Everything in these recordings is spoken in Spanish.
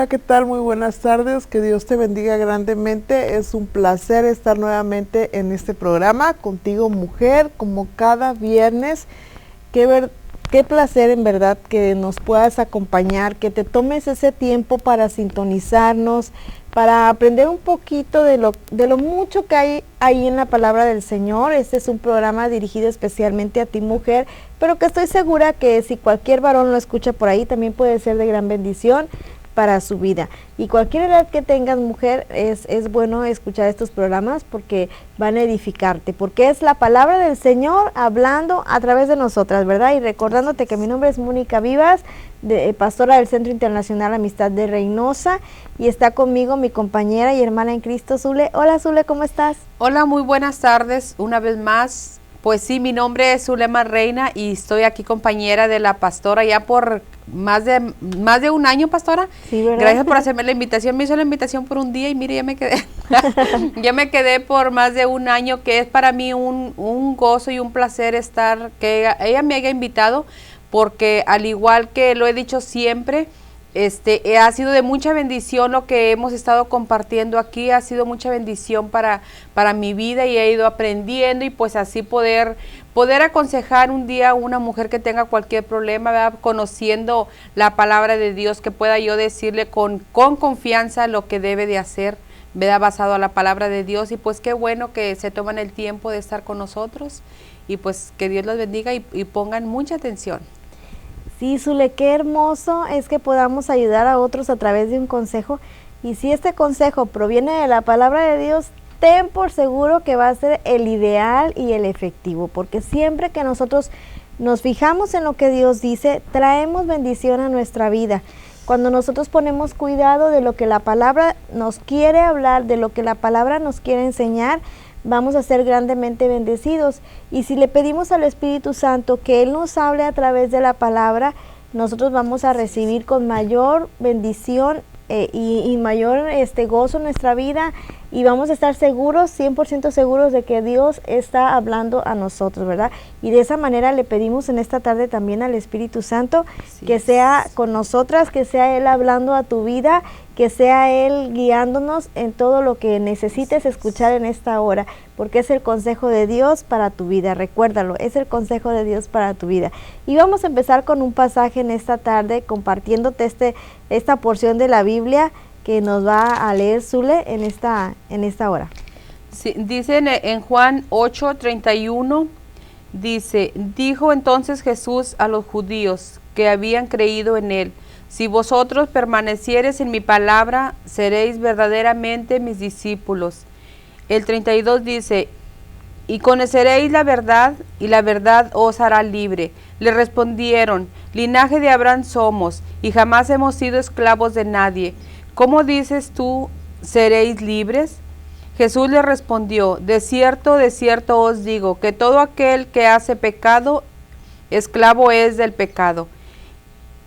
Hola, ¿qué tal? Muy buenas tardes, que Dios te bendiga grandemente. Es un placer estar nuevamente en este programa contigo, mujer, como cada viernes. Qué placer en verdad que nos puedas acompañar, que te tomes ese tiempo para sintonizarnos, para aprender un poquito de lo mucho que hay ahí en la palabra del Señor. Este es un programa dirigido especialmente a ti, mujer, pero que estoy segura que si cualquier varón lo escucha por ahí, también puede ser de gran bendición para su vida. Y cualquier edad que tengas, mujer, es bueno escuchar estos programas porque van a edificarte, porque es la palabra del Señor hablando a través de nosotras, ¿verdad? Y recordándote que mi nombre es Mónica Vivas, pastora del Centro Internacional Amistad de Reynosa, y está conmigo mi compañera y hermana en Cristo, Zule. Hola, Zule, ¿cómo estás? Hola, muy buenas tardes, una vez más. Pues sí, mi nombre es Zulema Reina y estoy aquí compañera de la pastora ya por más de un año, pastora. Sí, ¿verdad? Gracias por hacerme la invitación. Me hizo la invitación por un día y mire, ya me quedé. Ya me quedé por más de un año, que es para mí un gozo y un placer estar, que ella me haya invitado, porque al igual que lo he dicho siempre, ha sido de mucha bendición lo que hemos estado compartiendo aquí, ha sido mucha bendición para mi vida y he ido aprendiendo y pues así poder aconsejar un día a una mujer que tenga cualquier problema, ¿verdad? Conociendo la palabra de Dios, que pueda yo decirle con confianza lo que debe de hacer, ¿verdad? Basado a la palabra de Dios. Y pues qué bueno que se toman el tiempo de estar con nosotros y pues que Dios los bendiga y pongan mucha atención. Sí, Zule, qué hermoso es que podamos ayudar a otros a través de un consejo. Y si este consejo proviene de la palabra de Dios, ten por seguro que va a ser el ideal y el efectivo, porque siempre que nosotros nos fijamos en lo que Dios dice, traemos bendición a nuestra vida. Cuando nosotros ponemos cuidado de lo que la palabra nos quiere hablar, de lo que la palabra nos quiere enseñar, vamos a ser grandemente bendecidos. Y si le pedimos al Espíritu Santo que Él nos hable a través de la palabra, nosotros vamos a recibir con mayor bendición y mayor gozo en nuestra vida, y vamos a estar seguros, 100% seguros de que Dios está hablando a nosotros, ¿verdad? Y de esa manera le pedimos en esta tarde también al Espíritu Santo que sea con nosotras, que sea Él hablando a tu vida, que sea Él guiándonos en todo lo que necesites escuchar en esta hora, porque es el consejo de Dios para tu vida. Recuérdalo, es el consejo de Dios para tu vida. Y vamos a empezar con un pasaje en esta tarde, compartiéndote esta porción de la Biblia que nos va a leer Zule en esta hora. Sí, dice en Juan 8:31, dice: dijo entonces Jesús a los judíos que habían creído en Él: si vosotros permaneciereis en mi palabra, seréis verdaderamente mis discípulos. El 32 dice: y conoceréis la verdad, y la verdad os hará libre. Le respondieron: linaje de Abraham somos, y jamás hemos sido esclavos de nadie. ¿Cómo dices tú, seréis libres? Jesús le respondió: de cierto os digo, que todo aquel que hace pecado, esclavo es del pecado.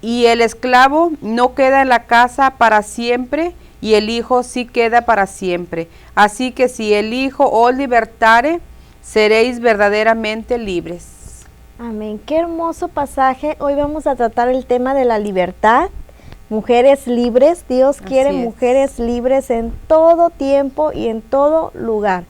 Y el esclavo no queda en la casa para siempre, y el Hijo sí queda para siempre. Así que si el Hijo os libertare, seréis verdaderamente libres. Amén. Qué hermoso pasaje. Hoy vamos a tratar el tema de la libertad. Mujeres libres. Dios quiere mujeres libres en todo tiempo y en todo lugar.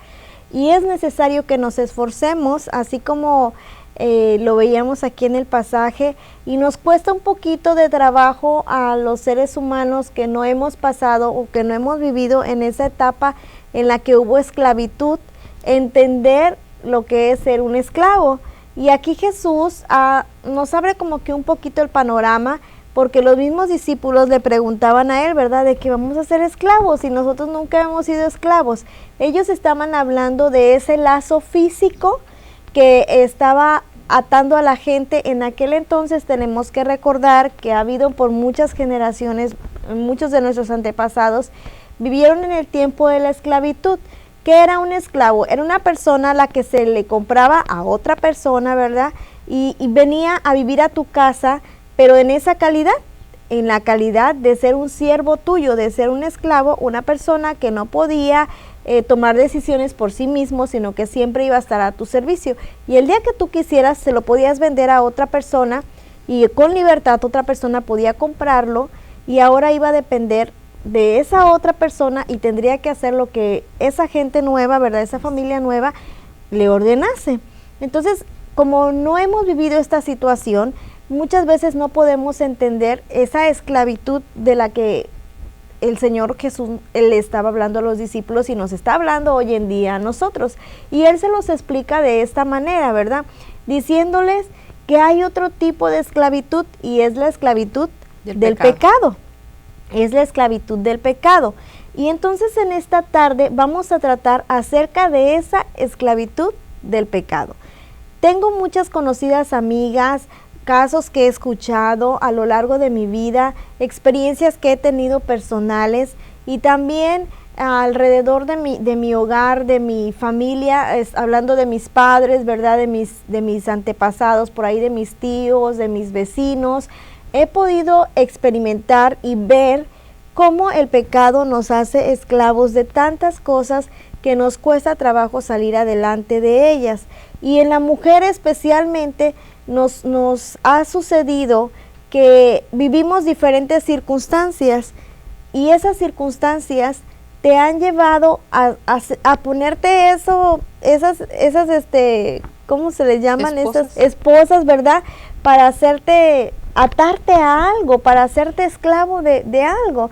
Y es necesario que nos esforcemos, así como lo veíamos aquí en el pasaje, y nos cuesta un poquito de trabajo a los seres humanos que no hemos pasado o que no hemos vivido en esa etapa en la que hubo esclavitud, entender lo que es ser un esclavo. Y aquí Jesús nos abre como que un poquito el panorama, porque los mismos discípulos le preguntaban a Él, ¿verdad?, de que vamos a ser esclavos y nosotros nunca hemos sido esclavos. Ellos estaban hablando de ese lazo físico que estaba atando a la gente en aquel entonces. Tenemos que recordar que ha habido por muchas generaciones, muchos de nuestros antepasados vivieron en el tiempo de la esclavitud. ¿Qué era un esclavo? Era una persona a la que se le compraba a otra persona, ¿verdad? Y venía a vivir a tu casa, pero en esa calidad, en la calidad de ser un siervo tuyo, de ser un esclavo, una persona que no podía tomar decisiones por sí mismo, sino que siempre iba a estar a tu servicio. Y el día que tú quisieras, se lo podías vender a otra persona, y con libertad otra persona podía comprarlo y ahora iba a depender de esa otra persona y tendría que hacer lo que esa gente nueva, ¿verdad? Esa familia nueva le ordenase. Entonces, como no hemos vivido esta situación, muchas veces no podemos entender esa esclavitud de la que el Señor Jesús él le estaba hablando a los discípulos y nos está hablando hoy en día a nosotros. Y Él se los explica de esta manera, ¿verdad? Diciéndoles que hay otro tipo de esclavitud y es la esclavitud del pecado. Es la esclavitud del pecado. Y entonces en esta tarde vamos a tratar acerca de esa esclavitud del pecado. Tengo muchas conocidas amigas, casos que he escuchado a lo largo de mi vida, experiencias que he tenido personales y también alrededor de mi hogar, de mi familia, hablando de mis padres, ¿verdad? De mis antepasados, por ahí de mis tíos, de mis vecinos, he podido experimentar y ver cómo el pecado nos hace esclavos de tantas cosas que nos cuesta trabajo salir adelante de ellas. Y en la mujer especialmente nos ha sucedido que vivimos diferentes circunstancias y esas circunstancias te han llevado a ponerte esas ¿cómo se les llaman? Esas esposas, ¿verdad? Para atarte a algo, para hacerte esclavo de algo.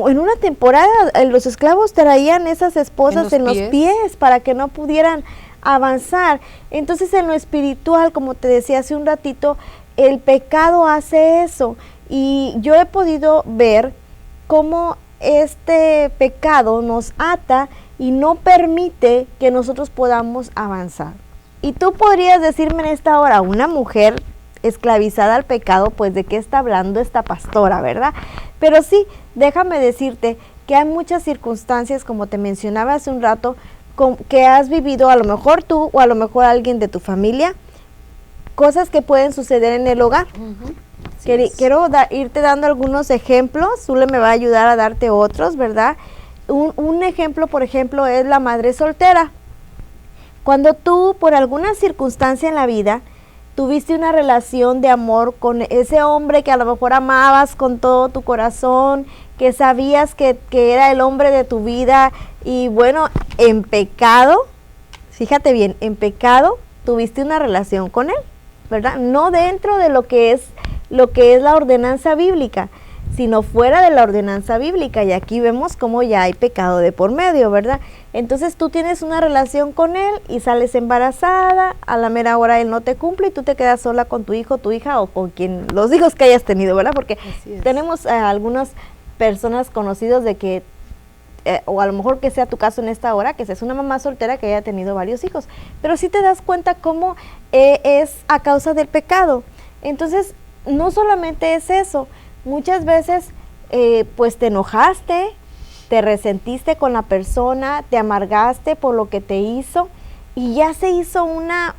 En una temporada los esclavos traían esas esposas en los pies para que no pudieran avanzar. Entonces en lo espiritual, como te decía hace un ratito, el pecado hace eso y yo he podido ver cómo este pecado nos ata y no permite que nosotros podamos avanzar. Y tú podrías decirme en esta hora, una mujer esclavizada al pecado, pues de qué está hablando esta pastora, ¿verdad? Pero sí, déjame decirte que hay muchas circunstancias, como te mencionaba hace un rato, que has vivido, a lo mejor tú o a lo mejor alguien de tu familia, cosas que pueden suceder en el hogar. Quiero irte dando algunos ejemplos, Zule me va a ayudar a darte otros, ¿verdad? Un ejemplo, por ejemplo, es la madre soltera. Cuando tú, por alguna circunstancia en la vida, tuviste una relación de amor con ese hombre que a lo mejor amabas con todo tu corazón, que sabías que era el hombre de tu vida y bueno, en pecado, fíjate bien, en pecado tuviste una relación con él, ¿verdad? No dentro de lo que es la ordenanza bíblica, sino fuera de la ordenanza bíblica, y aquí vemos cómo ya hay pecado de por medio, ¿verdad? Entonces tú tienes una relación con él y sales embarazada, a la mera hora él no te cumple y tú te quedas sola con tu hijo, tu hija o con los hijos que hayas tenido, ¿verdad? Porque tenemos algunas personas conocidos de que, o a lo mejor que sea tu caso en esta hora, que seas una mamá soltera que haya tenido varios hijos, pero sí te das cuenta cómo es a causa del pecado. Entonces, no solamente es eso, muchas veces pues te enojaste, te resentiste con la persona, te amargaste por lo que te hizo y ya se hizo una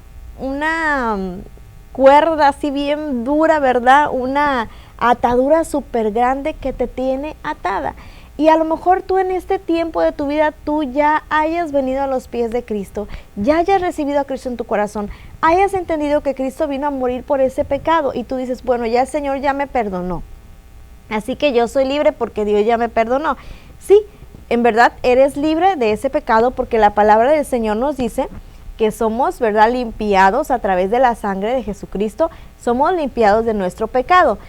cuerda así bien dura, ¿verdad? Una atadura súper grande que te tiene atada. Y a lo mejor tú en este tiempo de tu vida, tú ya hayas venido a los pies de Cristo, ya hayas recibido a Cristo en tu corazón, hayas entendido que Cristo vino a morir por ese pecado y tú dices, bueno, ya el Señor ya me perdonó, así que yo soy libre porque Dios ya me perdonó. Sí, en verdad eres libre de ese pecado porque la palabra del Señor nos dice que somos, ¿verdad?, limpiados a través de la sangre de Jesucristo, somos limpiados de nuestro pecado.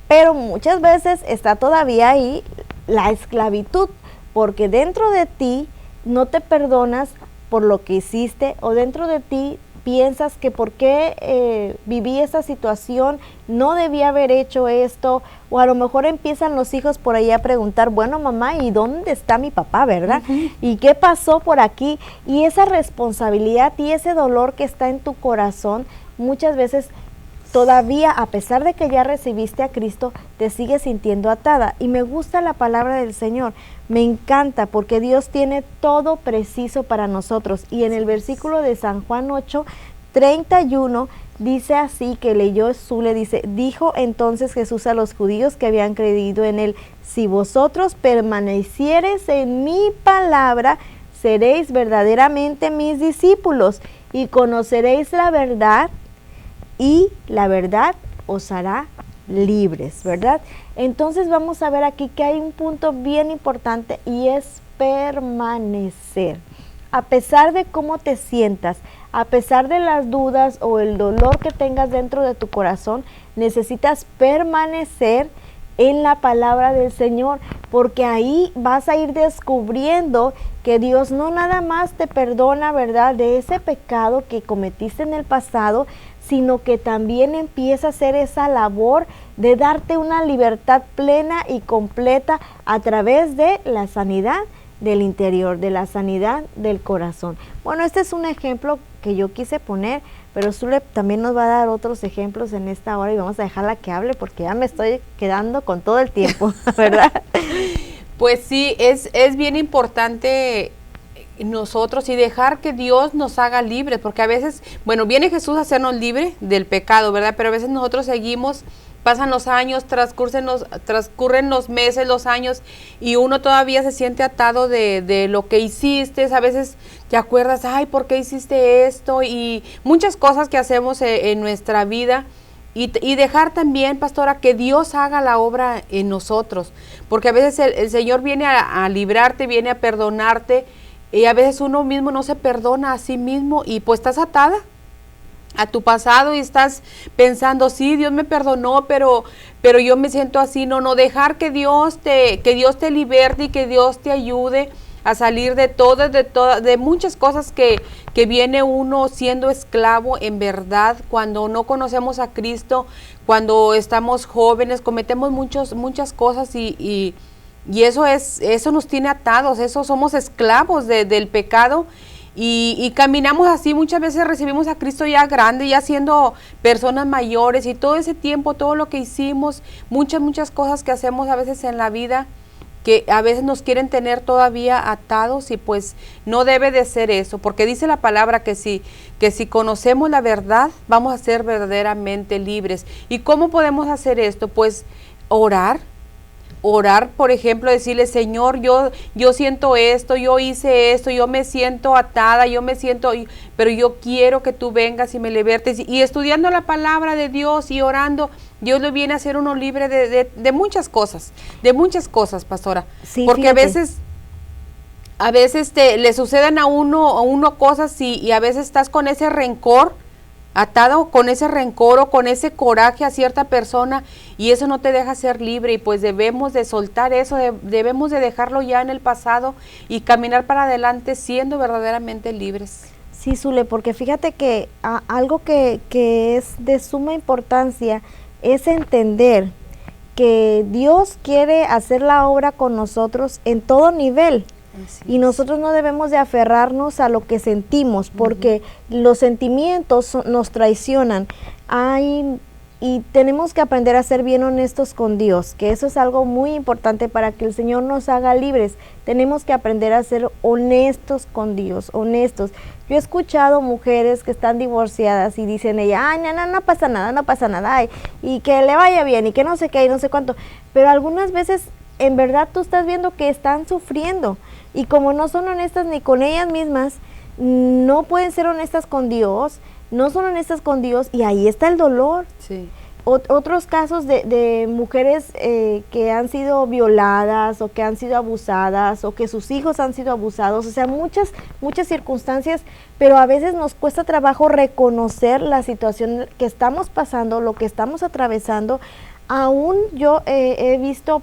Pero muchas veces está todavía ahí la esclavitud, porque dentro de ti no te perdonas por lo que hiciste, o dentro de ti piensas que por qué viví esta situación, no debía haber hecho esto, o a lo mejor empiezan los hijos por ahí a preguntar, bueno mamá, ¿y dónde está mi papá, verdad? ¿Y qué pasó por aquí? Y esa responsabilidad y ese dolor que está en tu corazón, muchas veces todavía, a pesar de que ya recibiste a Cristo, te sigues sintiendo atada. Y me gusta la palabra del Señor, me encanta, porque Dios tiene todo preciso para nosotros. Y en el versículo de San Juan 8:31 dice así, que leyó Zule, dice, dijo entonces Jesús a los judíos que habían creído en él, si vosotros permaneciereis en mi palabra, seréis verdaderamente mis discípulos y conoceréis la verdad, y la verdad os hará libres, ¿verdad? Entonces vamos a ver aquí que hay un punto bien importante y es permanecer. A pesar de cómo te sientas, a pesar de las dudas o el dolor que tengas dentro de tu corazón, necesitas permanecer en la palabra del Señor, porque ahí vas a ir descubriendo que Dios no nada más te perdona, ¿verdad?, de ese pecado que cometiste en el pasado, sino que también empieza a hacer esa labor de darte una libertad plena y completa a través de la sanidad del interior, de la sanidad del corazón. Bueno, este es un ejemplo que yo quise poner, pero Zule también nos va a dar otros ejemplos en esta hora y vamos a dejarla que hable porque ya me estoy quedando con todo el tiempo, ¿verdad? Pues sí, es bien importante nosotros y dejar que Dios nos haga libres, porque a veces, bueno, viene Jesús a hacernos libres del pecado, ¿verdad? Pero a veces nosotros seguimos, pasan los años, transcurren los meses, los años, y uno todavía se siente atado de lo que hiciste. A veces te acuerdas, ay, ¿por qué hiciste esto? Y muchas cosas que hacemos en nuestra vida. Y dejar también, pastora, que Dios haga la obra en nosotros, porque a veces el Señor viene a librarte, viene a perdonarte, y a veces uno mismo no se perdona a sí mismo y pues estás atada a tu pasado y estás pensando, sí, Dios me perdonó, pero yo me siento así. No, dejar que Dios te liberte y que Dios te ayude a salir de muchas cosas que viene uno siendo esclavo en verdad. Cuando no conocemos a Cristo, cuando estamos jóvenes, cometemos muchas cosas y eso nos tiene atados, eso somos esclavos del pecado. Y caminamos así, muchas veces recibimos a Cristo ya grande, ya siendo personas mayores, y todo ese tiempo, todo lo que hicimos, muchas cosas que hacemos a veces en la vida, que a veces nos quieren tener todavía atados, y pues no debe de ser eso, porque dice la palabra que si conocemos la verdad, vamos a ser verdaderamente libres. ¿Y cómo podemos hacer esto? Pues orar, por ejemplo, decirle, Señor, yo siento esto, yo hice esto, yo me siento atada, pero yo quiero que tú vengas y me libertes. Y estudiando la palabra de Dios y orando, Dios le viene a hacer uno libre de muchas cosas, pastora. Sí, porque fíjate. a veces le suceden a uno cosas y a veces estás con ese rencor, atado con ese rencor o con ese coraje a cierta persona, y eso no te deja ser libre, y pues debemos de soltar eso, debemos de dejarlo ya en el pasado y caminar para adelante siendo verdaderamente libres. Sí, Zule, porque fíjate que algo que es de suma importancia es entender que Dios quiere hacer la obra con nosotros en todo nivel. Y nosotros no debemos de aferrarnos a lo que sentimos, porque los sentimientos nos traicionan. Y tenemos que aprender a ser bien honestos con Dios, que eso es algo muy importante para que el Señor nos haga libres. Tenemos que aprender a ser honestos con Dios, honestos. Yo he escuchado mujeres que están divorciadas y dicen ella, ay, no pasa nada, ay, y que le vaya bien, y que no sé qué, y no sé cuánto. Pero algunas veces, en verdad, tú estás viendo que están sufriendo. Y como no son honestas ni con ellas mismas, no pueden ser honestas con Dios, no son honestas con Dios, y ahí está el dolor. Sí. Otros casos de mujeres que han sido violadas, o que han sido abusadas, o que sus hijos han sido abusados, o sea, muchas circunstancias, pero a veces nos cuesta trabajo reconocer la situación que estamos pasando, lo que estamos atravesando. Aún yo he visto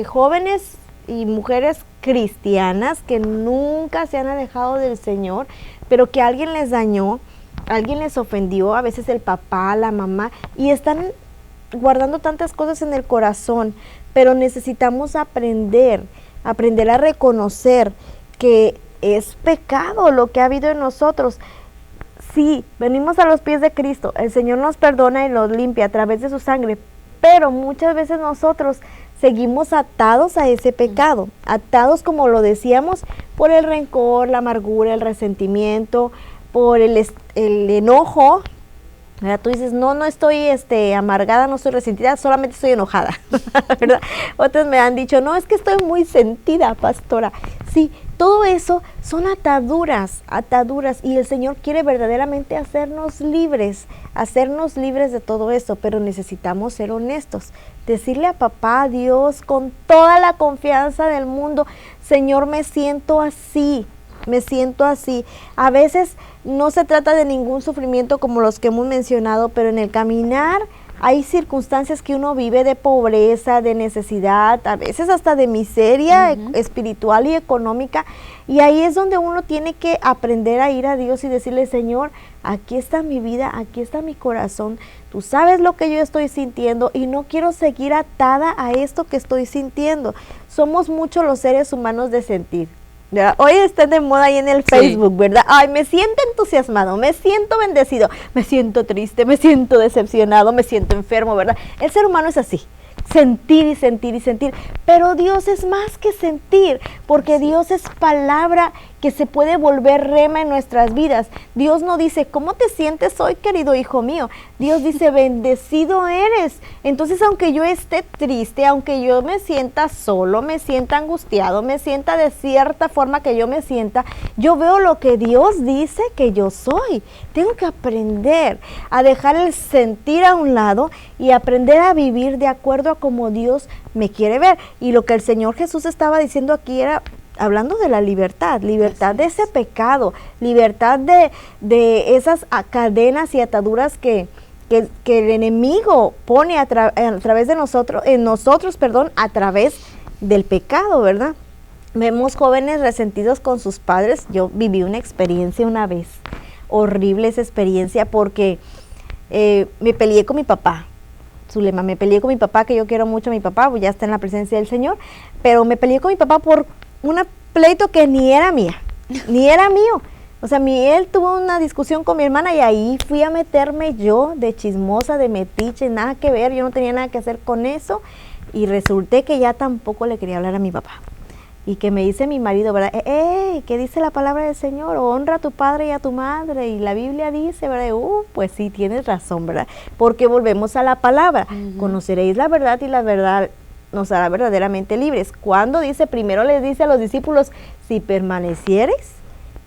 jóvenes y mujeres cristianas que nunca se han alejado del Señor, pero que alguien les dañó, alguien les ofendió, a veces el papá, la mamá, y están guardando tantas cosas en el corazón. Pero necesitamos aprender a reconocer que es pecado lo que ha habido en nosotros. Sí, venimos a los pies de Cristo, el Señor nos perdona y nos limpia a través de su sangre, pero muchas veces nosotros seguimos atados a ese pecado, atados, como lo decíamos, por el rencor, la amargura, el resentimiento, por el enojo. ¿Verdad? Tú dices, no estoy amargada, no estoy resentida, solamente estoy enojada, ¿verdad? Otras me han dicho, no, es que estoy muy sentida, pastora. Sí, todo eso son ataduras, y el Señor quiere verdaderamente hacernos libres de todo eso, pero necesitamos ser honestos, decirle a papá, a Dios, con toda la confianza del mundo, Señor, me siento así. A veces no se trata de ningún sufrimiento como los que hemos mencionado, pero en el caminar hay circunstancias que uno vive de pobreza, de necesidad, a veces hasta de miseria espiritual y económica, y ahí es donde uno tiene que aprender a ir a Dios y decirle, Señor, aquí está mi vida, aquí está mi corazón, tú sabes lo que yo estoy sintiendo y no quiero seguir atada a esto que estoy sintiendo. Somos muchos los seres humanos de sentir. ¿Verdad? Hoy está de moda ahí en el Facebook, ¿verdad? Ay, me siento entusiasmado, me siento bendecido, me siento triste, me siento decepcionado, me siento enfermo, ¿verdad? El ser humano es así, sentir y sentir y sentir, pero Dios es más que sentir, porque Dios es palabra que se puede volver rema en nuestras vidas. Dios no dice, ¿cómo te sientes hoy, querido hijo mío? Dios dice, bendecido eres. Entonces, aunque yo esté triste, aunque yo me sienta solo, me sienta angustiado, me sienta de cierta forma que yo me sienta, yo veo lo que Dios dice que yo soy. Tengo que aprender a dejar el sentir a un lado y aprender a vivir de acuerdo a como Dios me quiere ver. Y lo que el Señor Jesús estaba diciendo aquí era hablando de la libertad de ese pecado, libertad de esas cadenas y ataduras que el enemigo pone a través de nosotros, a través del pecado, ¿verdad? Vemos jóvenes resentidos con sus padres. Yo viví una experiencia una vez, horrible esa experiencia, porque me peleé con mi papá. Zulema, me peleé con mi papá, que yo quiero mucho a mi papá, pues ya está en la presencia del Señor, pero me peleé con mi papá por un pleito que ni era mía, ni era mío. O sea, él tuvo una discusión con mi hermana y ahí fui a meterme yo de chismosa, de metiche, nada que ver, yo no tenía nada que hacer con eso, y resulté que ya tampoco le quería hablar a mi papá. Y que me dice mi marido, ¿verdad? ¿Qué dice la palabra del Señor? Honra a tu padre y a tu madre. Y la Biblia dice, ¿verdad? Pues sí, tienes razón, ¿verdad? Porque volvemos a la palabra. Conoceréis la verdad y la verdad nos hará verdaderamente libres. Cuando dice, primero les dice a los discípulos, si permaneciereis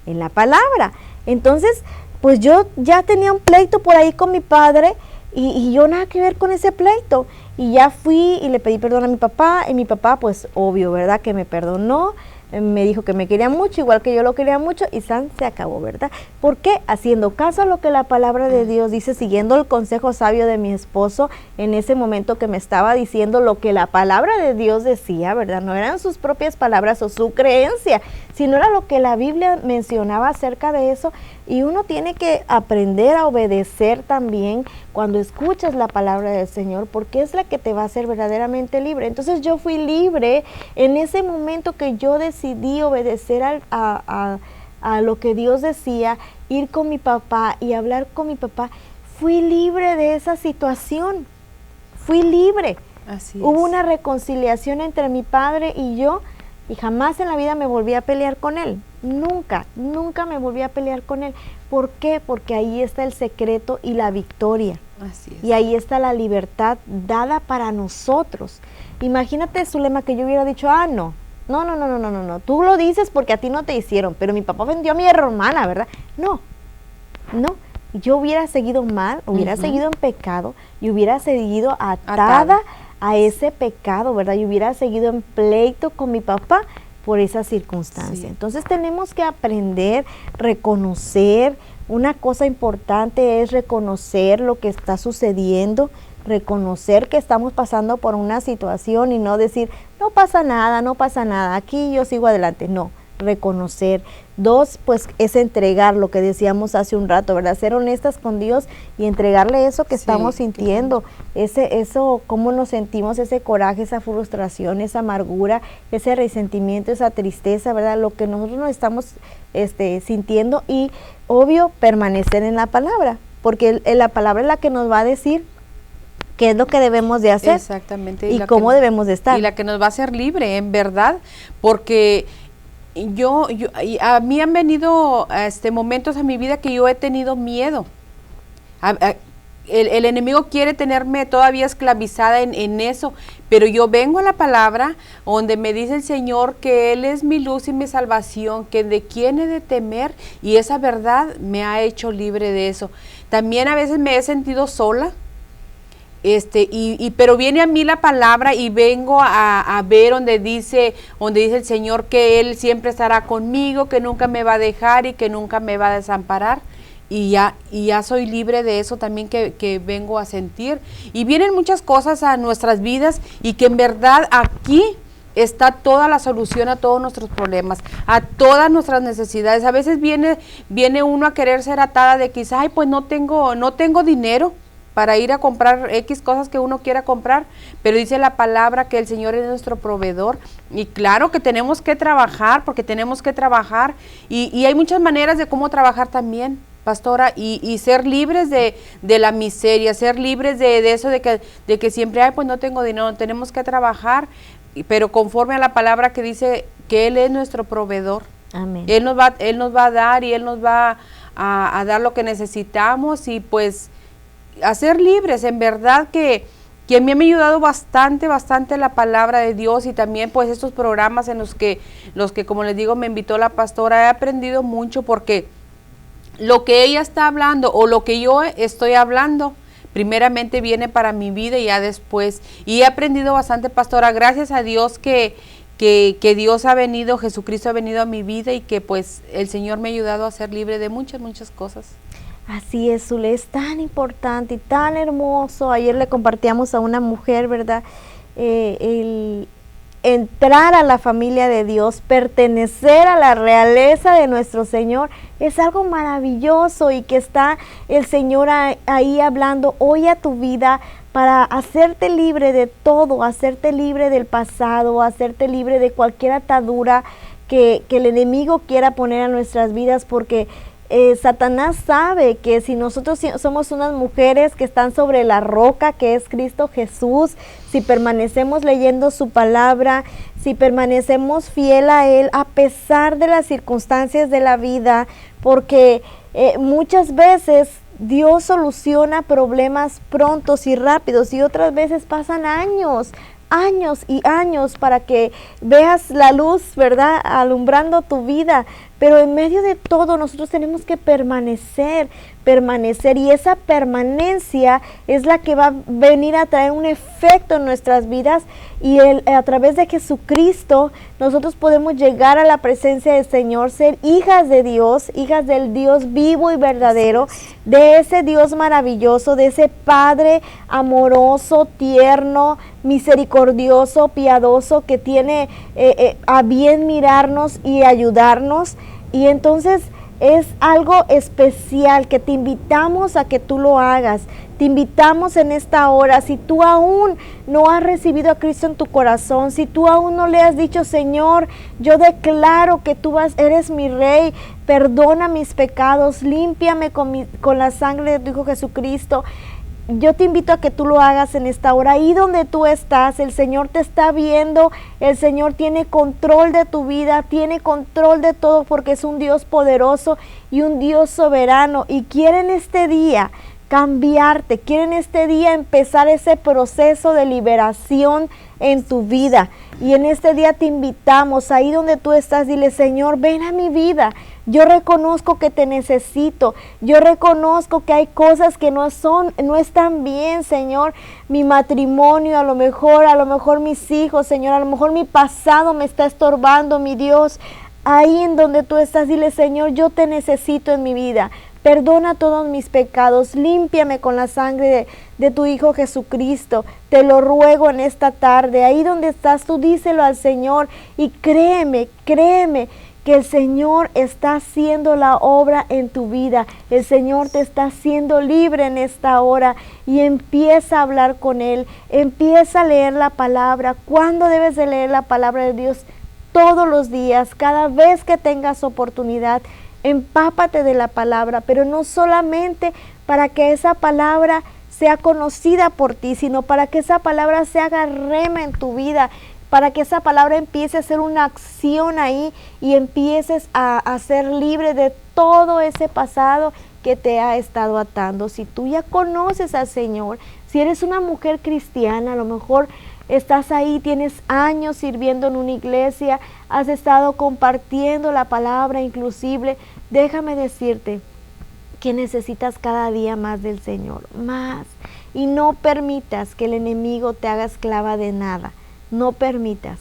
en la palabra. Entonces, pues yo ya tenía un pleito por ahí con mi padre y yo nada que ver con ese pleito. Y ya fui y le pedí perdón a mi papá, y mi papá, pues obvio, ¿verdad? Que me perdonó, me dijo que me quería mucho, igual que yo lo quería mucho, y se acabó, ¿verdad? ¿Por qué? Haciendo caso a lo que la palabra de Dios dice, siguiendo el consejo sabio de mi esposo en ese momento que me estaba diciendo lo que la palabra de Dios decía, ¿verdad? No eran sus propias palabras o su creencia, sino era lo que la Biblia mencionaba acerca de eso, y uno tiene que aprender a obedecer también cuando escuchas la palabra del Señor, porque es la que te va a hacer verdaderamente libre. Entonces yo fui libre en ese momento que yo decidí obedecer a lo que Dios decía, ir con mi papá y hablar con mi papá. Fui libre de esa situación, fui libre. Así es. Hubo una reconciliación entre mi padre y yo, y jamás en la vida me volví a pelear con él. Nunca me volví a pelear con él. ¿Por qué? Porque ahí está el secreto y la victoria. Así es. Y ahí está la libertad dada para nosotros. Imagínate, Zulema, que yo hubiera dicho, no, tú lo dices porque a ti no te hicieron, pero mi papá vendió a mi hermana, ¿verdad? No, yo hubiera seguido mal, hubiera seguido en pecado y hubiera seguido atada a ese pecado, ¿verdad? Y hubiera seguido en pleito con mi papá por esa circunstancia. Sí. Entonces tenemos que aprender, reconocer. Una cosa importante es reconocer lo que está sucediendo, reconocer que estamos pasando por una situación y no decir, no pasa nada, aquí yo sigo adelante. No, reconocer. 2, pues es entregar lo que decíamos hace un rato, ¿verdad? Ser honestas con Dios y entregarle eso que estamos sintiendo, eso, cómo nos sentimos, ese coraje, esa frustración, esa amargura, ese resentimiento, esa tristeza, ¿verdad? Lo que nosotros nos estamos sintiendo, y obvio permanecer en la palabra, porque la palabra es la que nos va a decir qué es lo que debemos de hacer. Exactamente. Y cómo debemos de estar. Y la que nos va a hacer libre, en verdad, porque a mí han venido momentos en mi vida que yo he tenido miedo. el enemigo quiere tenerme todavía esclavizada en eso, pero yo vengo a la palabra donde me dice el Señor que Él es mi luz y mi salvación, que de quién he de temer, y esa verdad me ha hecho libre de eso. También a veces me he sentido sola, pero viene a mí la palabra y vengo a ver donde dice el Señor que Él siempre estará conmigo, que nunca me va a dejar y que nunca me va a desamparar. Y ya soy libre de eso también que vengo a sentir. Y vienen muchas cosas a nuestras vidas y que en verdad aquí está toda la solución a todos nuestros problemas, a todas nuestras necesidades. A veces viene uno a querer ser atada de quizás, ay, pues no tengo dinero para ir a comprar X cosas que uno quiera comprar, pero dice la palabra que el Señor es nuestro proveedor, y claro que tenemos que trabajar, porque tenemos que trabajar, y hay muchas maneras de cómo trabajar también, pastora, y ser libres de la miseria, ser libres de eso, de que siempre, ay, pues no tengo dinero, tenemos que trabajar, pero conforme a la palabra que dice que Él es nuestro proveedor. Amén. Él nos va a dar, y Él nos va a dar lo que necesitamos, y pues a ser libres. En verdad que a mí me ha ayudado bastante la palabra de Dios, y también pues estos programas en los que como les digo me invitó la pastora. He aprendido mucho, porque lo que ella está hablando o lo que yo estoy hablando primeramente viene para mi vida y ya después, y he aprendido bastante, pastora. Gracias a Dios que Dios ha venido, Jesucristo ha venido a mi vida, y que pues el Señor me ha ayudado a ser libre de muchas cosas. Así es, Zule, es tan importante y tan hermoso. Ayer le compartíamos a una mujer, ¿verdad? El entrar a la familia de Dios, pertenecer a la realeza de nuestro Señor, es algo maravilloso, y que está el Señor ahí hablando hoy a tu vida para hacerte libre de todo, hacerte libre del pasado, hacerte libre de cualquier atadura que el enemigo quiera poner a nuestras vidas, porque Satanás sabe que si nosotros somos unas mujeres que están sobre la roca que es Cristo Jesús, si permanecemos leyendo su palabra, si permanecemos fiel a Él a pesar de las circunstancias de la vida, porque muchas veces Dios soluciona problemas prontos y rápidos, y otras veces pasan años y años para que veas la luz, ¿verdad?, alumbrando tu vida. Pero en medio de todo nosotros tenemos que permanecer, y esa permanencia es la que va a venir a traer un efecto en nuestras vidas, y a través de Jesucristo nosotros podemos llegar a la presencia del Señor, ser hijas de Dios, hijas del Dios vivo y verdadero, de ese Dios maravilloso, de ese Padre amoroso, tierno, misericordioso, piadoso, que tiene a bien mirarnos y ayudarnos. Y entonces es algo especial que te invitamos a que tú lo hagas. Te invitamos en esta hora, si tú aún no has recibido a Cristo en tu corazón, si tú aún no le has dicho, Señor, yo declaro que tú eres mi Rey, perdona mis pecados, límpiame con la sangre de tu Hijo Jesucristo. Yo te invito a que tú lo hagas en esta hora. Ahí donde tú estás, el Señor te está viendo, el Señor tiene control de tu vida, tiene control de todo, porque es un Dios poderoso y un Dios soberano, y quiere en este día cambiarte, quiere en este día empezar ese proceso de liberación en tu vida. Y en este día te invitamos, ahí donde tú estás, dile, Señor, ven a mi vida. Yo reconozco que te necesito, yo reconozco que hay cosas que no están bien, Señor. Mi matrimonio, a lo mejor mis hijos, Señor, a lo mejor mi pasado me está estorbando, mi Dios. Ahí en donde tú estás, dile, Señor, yo te necesito en mi vida. Perdona todos mis pecados, límpiame con la sangre de tu Hijo Jesucristo. Te lo ruego en esta tarde. Ahí donde estás, tú díselo al Señor, y créeme que el Señor está haciendo la obra en tu vida. El Señor te está haciendo libre en esta hora, y empieza a hablar con Él, empieza a leer la palabra. ¿Cuándo debes de leer la palabra de Dios? Todos los días, cada vez que tengas oportunidad. Empápate de la palabra, pero no solamente para que esa palabra sea conocida por ti, sino para que esa palabra se haga rema en tu vida, para que esa palabra empiece a ser una acción ahí, y empieces a ser libre de todo ese pasado que te ha estado atando. Si tú ya conoces al Señor, si eres una mujer cristiana, a lo mejor estás ahí, tienes años sirviendo en una iglesia, has estado compartiendo la palabra inclusive, déjame decirte que necesitas cada día más del Señor, más. Y no permitas que el enemigo te haga esclava de nada, no permitas.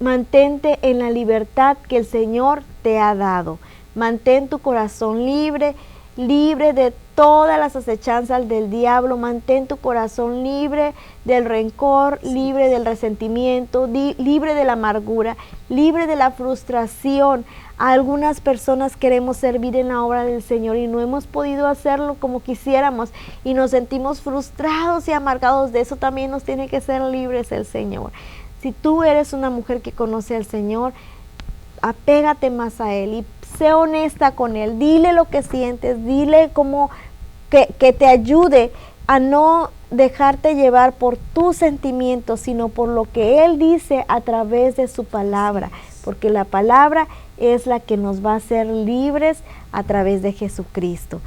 Mantente en la libertad que el Señor te ha dado. Mantén tu corazón libre, libre de todas las acechanzas del diablo. Mantén tu corazón libre del rencor, libre del resentimiento, libre de la amargura, libre de la frustración. Algunas personas queremos servir en la obra del Señor y no hemos podido hacerlo como quisiéramos y nos sentimos frustrados y amargados. De eso también nos tiene que ser libres el Señor. Si tú eres una mujer que conoce al Señor, apégate más a Él y sé honesta con Él. Dile lo que sientes, dile cómo que te ayude a no dejarte llevar por tus sentimientos, sino por lo que Él dice a través de su palabra, porque la palabra es la que nos va a hacer libres a través de Jesucristo.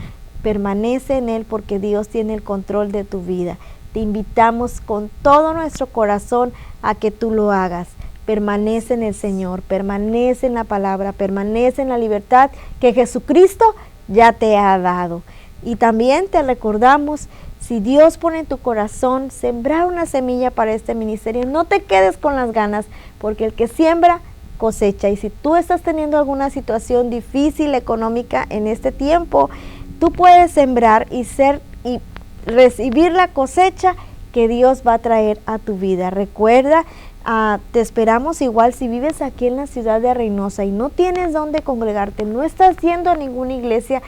Permanece en Él porque Dios tiene el control de tu vida. Te invitamos con todo nuestro corazón a que tú lo hagas. Permanece en el Señor, permanece en la palabra, permanece en la libertad que Jesucristo ya te ha dado. Y también te recordamos, si Dios pone en tu corazón sembrar una semilla para este ministerio, no te quedes con las ganas, porque el que siembra cosecha. Y si tú estás teniendo alguna situación difícil económica en este tiempo, tú puedes sembrar y recibir la cosecha que Dios va a traer a tu vida. Recuerda, te esperamos igual si vives aquí en la ciudad de Reynosa y no tienes dónde congregarte, no estás yendo a ninguna iglesia,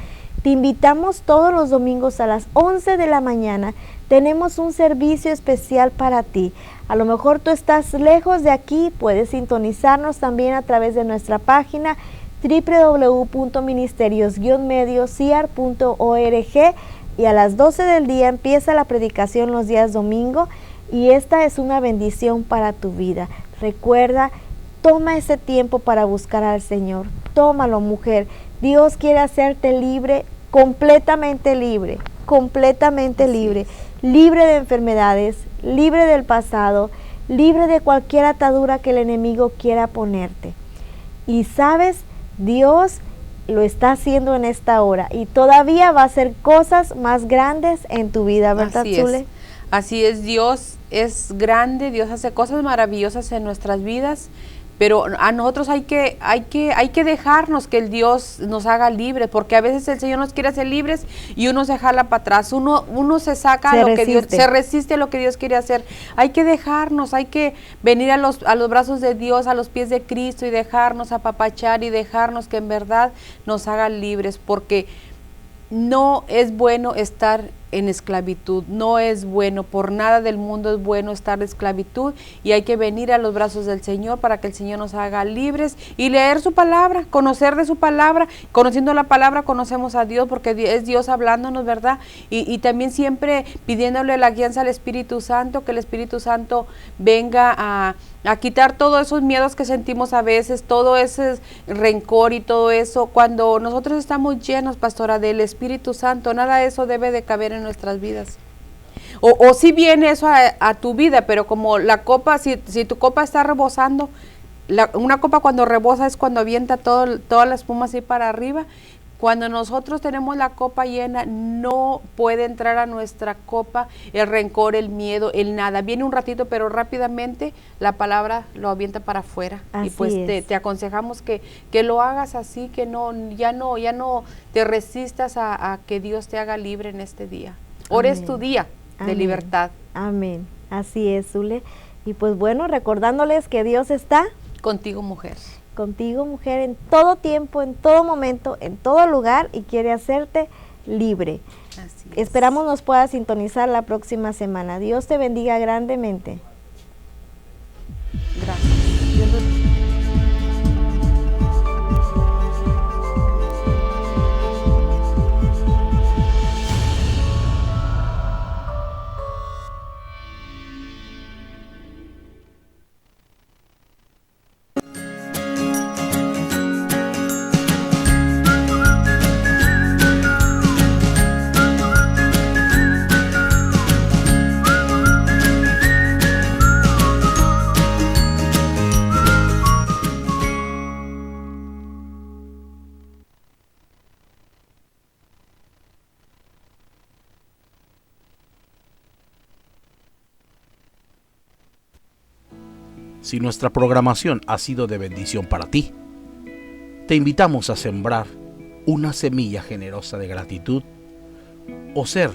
te invitamos todos los domingos a las 11 de la mañana. Tenemos un servicio especial para ti. A lo mejor tú estás lejos de aquí, puedes sintonizarnos también a través de nuestra página www.ministerios-mediociar.org y a las 12 del día empieza la predicación los días domingo y esta es una bendición para tu vida. Recuerda, toma ese tiempo para buscar al Señor. Tómalo, mujer. Dios quiere hacerte libre, completamente libre, libre de enfermedades, libre del pasado, libre de cualquier atadura que el enemigo quiera ponerte. Y sabes, Dios lo está haciendo en esta hora y todavía va a hacer cosas más grandes en tu vida, ¿verdad, Zule? Así es, Dios es grande, Dios hace cosas maravillosas en nuestras vidas, pero a nosotros hay que dejarnos que el Dios nos haga libres, porque a veces el Señor nos quiere hacer libres y uno se jala para atrás, uno se saca a lo que Dios, se resiste a lo que Dios quiere hacer. Hay que dejarnos, hay que venir a los brazos de Dios, a los pies de Cristo y dejarnos apapachar y dejarnos que en verdad nos haga libres, porque no es bueno estar en esclavitud, no es bueno, por nada del mundo es bueno estar en esclavitud y hay que venir a los brazos del Señor para que el Señor nos haga libres y leer su palabra, conocer de su palabra. Conociendo la palabra conocemos a Dios porque es Dios hablándonos, ¿verdad? Y también siempre pidiéndole la guianza al Espíritu Santo, que el Espíritu Santo venga a quitar todos esos miedos que sentimos a veces, todo ese rencor y todo eso. Cuando nosotros estamos llenos, pastora, del Espíritu Santo, nada de eso debe de caber en nuestras vidas. O si viene eso a tu vida, pero como la copa, si tu copa está rebosando, una copa cuando rebosa es cuando avienta toda la espuma así para arriba. Cuando nosotros tenemos la copa llena, no puede entrar a nuestra copa el rencor, el miedo, el nada. Viene un ratito, pero rápidamente la palabra lo avienta para afuera. Así y pues te aconsejamos que lo hagas así, que ya no te resistas a que Dios te haga libre en este día. Ahora es tu día de libertad. Amén. Así es, Zule. Y pues bueno, recordándoles que Dios está contigo, mujer. Contigo, mujer, en todo tiempo, en todo momento, en todo lugar y quiere hacerte libre. Así es. Esperamos nos puedas sintonizar la próxima semana. Dios te bendiga grandemente. Gracias. Dios los Si nuestra programación ha sido de bendición para ti, te invitamos a sembrar una semilla generosa de gratitud o ser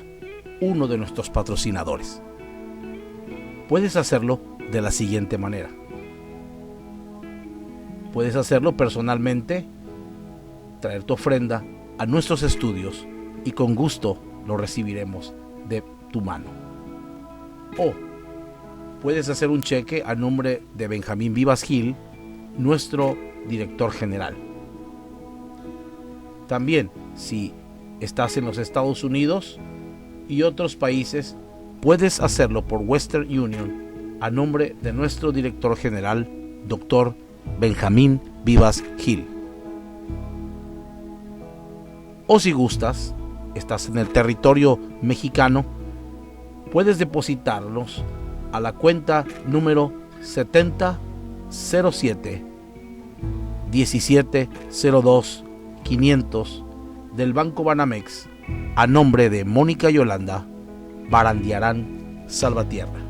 uno de nuestros patrocinadores. Puedes hacerlo de la siguiente manera. Puedes hacerlo personalmente, traer tu ofrenda a nuestros estudios y con gusto lo recibiremos de tu mano. O puedes hacer un cheque a nombre de Benjamín Vivas Gil, nuestro director general. También, si estás en los Estados Unidos y otros países, puedes hacerlo por Western Union a nombre de nuestro director general, Dr. Benjamín Vivas Gil. O si gustas, estás en el territorio mexicano, puedes depositarlos a la cuenta número 7007 1702 500 del Banco Banamex a nombre de Mónica Yolanda Barandiarán Salvatierra.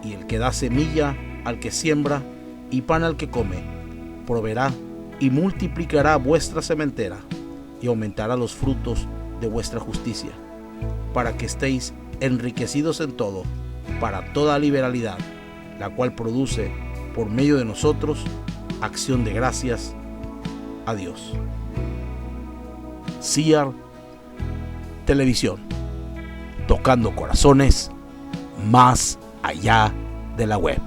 Y el que da semilla al que siembra y pan al que come, proveerá y multiplicará vuestra sementera y aumentará los frutos de vuestra justicia, para que estéis enriquecidos en todo, para toda liberalidad, la cual produce por medio de nosotros acción de gracias a Dios. CIAR Televisión, tocando corazones más allá de la web.